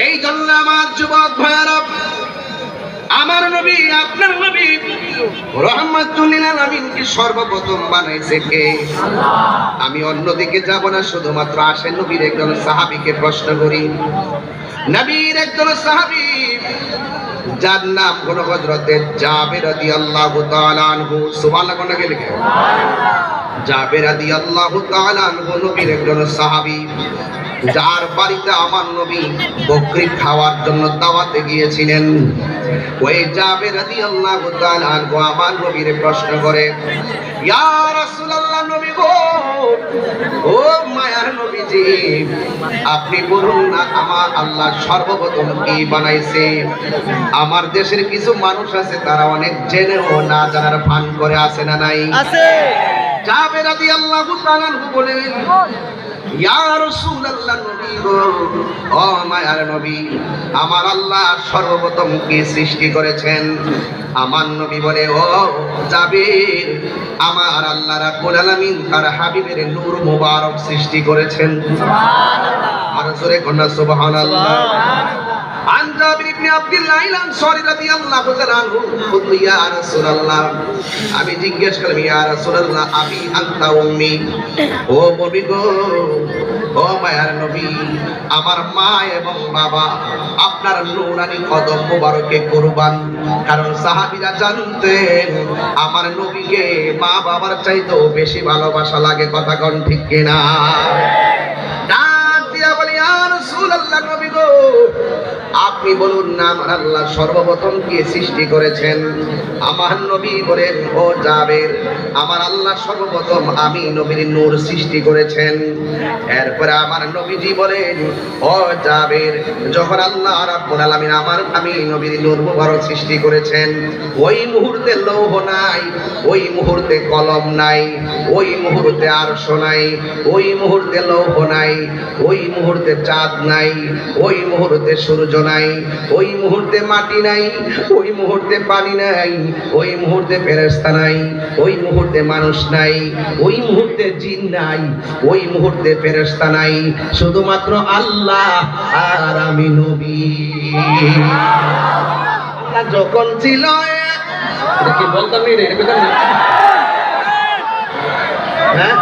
এই জন্য আমার যুবক ভাইরা, আমার নবী আপনার নবী রাহমাতুল লিল আলামিনকে সর্বপ্রথম বানাইছে কে? আমি অন্যদিকে যাব না, শুধুমাত্র আসেন নবীর একজন সাহাবীকে প্রশ্ন করি। নবীর একজন সাহাবী যার নাম হলো হযরতে জাবের রাদিয়াল্লাহু তাআলা আনহু। সুবহানাল্লাহ কোন গেলে জাবের রাদিয়াল্লাহু তাআলা আনহু নবীর একজন সাহাবী, যার বাড়িতে আমার নবী বকরি খাওয়ার জন্য দাওয়াতে গিয়েছিলেন। ওই জাবের রাদিয়াল্লাহু তাআলা আনহু আমার নবীর প্রশ্ন করে, ইয়া রাসূলুল্লাহ, নবী গো, ও মায়ার নবীজি, আপনি বলুন না আমার আল্লাহ সর্বপ্রথম কি বানাইছে? আমার দেশের কিছু মানুষ আছে তারা অনেক জেনেও না জানার ভান করে, আছে না নাই? আছে। জাবের রাদিয়াল্লাহু তাআলা আনহু বলেন, ইয়া রাসূলুল্লাহ, নবী গো, ও মায়ার নবী, আমার আল্লাহ সর্বপ্রথম কি সৃষ্টি করেছেন? আমার নবী বলে, ও জাবের, আমার আল্লাহ রাব্বুল আলামিন তার হাবিবের নূর মুবারক সৃষ্টি করেছেন। সুবহানাল্লাহ। আর জোরে কোন সুবহানাল্লাহ। عن جابر بن عبد الله الانصاري رضي الله تعالى عنه قلت يا رسول الله, আমি জিজ্ঞেস করলাম, ইয়া রাসূলুল্লাহ আবি আনতা উম্মি, ও নবী গো, ও মায়ার নবী, আমার মা এবং বাবা আপনার নূরানি কদম মোবারকে কুরবান। কারণ সাহাবীরা জানতেন আমার নবীকে মা বাবার চাইতেও বেশি ভালোবাসা লাগে। কথা কোন ঠিক কিনা? ডাক দিয়া বলি, ইয়া রাসূলুল্লাহ, নবী গো, আপনি বলুন না আমার আল্লাহ সর্বপ্রথম কি সৃষ্টি করেছেন? আমার নবী বলেন, ও জাবের, আমার আল্লাহ সর্বপ্রথম আমি নবীর নূর সৃষ্টি করেছেন। এরপরে আমার নবীজি বলেন, ও জাবের, যখন আল্লাহ রাব্বুল আলামিন আমি নবীর নূর মুবারক সৃষ্টি করেছেন, ওই মুহূর্তে লৌহ নাই, ওই মুহূর্তে কলম নাই, ওই মুহূর্তে আরশ নাই, ওই মুহূর্তে লৌহ নাই, ওই মুহূর্তে চাঁদ নাই, ওই মুহূর্তে সূর্য নাই, ওই মুহূর্তে মাটি নাই, ওই মুহূর্তে পানি নাই, ওই মুহূর্তে ফেরেশতা নাই, ওই মুহূর্তে মানুষ নাই, ওই মুহূর্তে জিন নাই, ওই মুহূর্তে ফেরেশতা নাই, শুধুমাত্র আল্লাহ আর আমি নবী। আল্লাহ যখন ছিল, এটা কি বলতাম না, এটা কথা না, হ্যাঁ।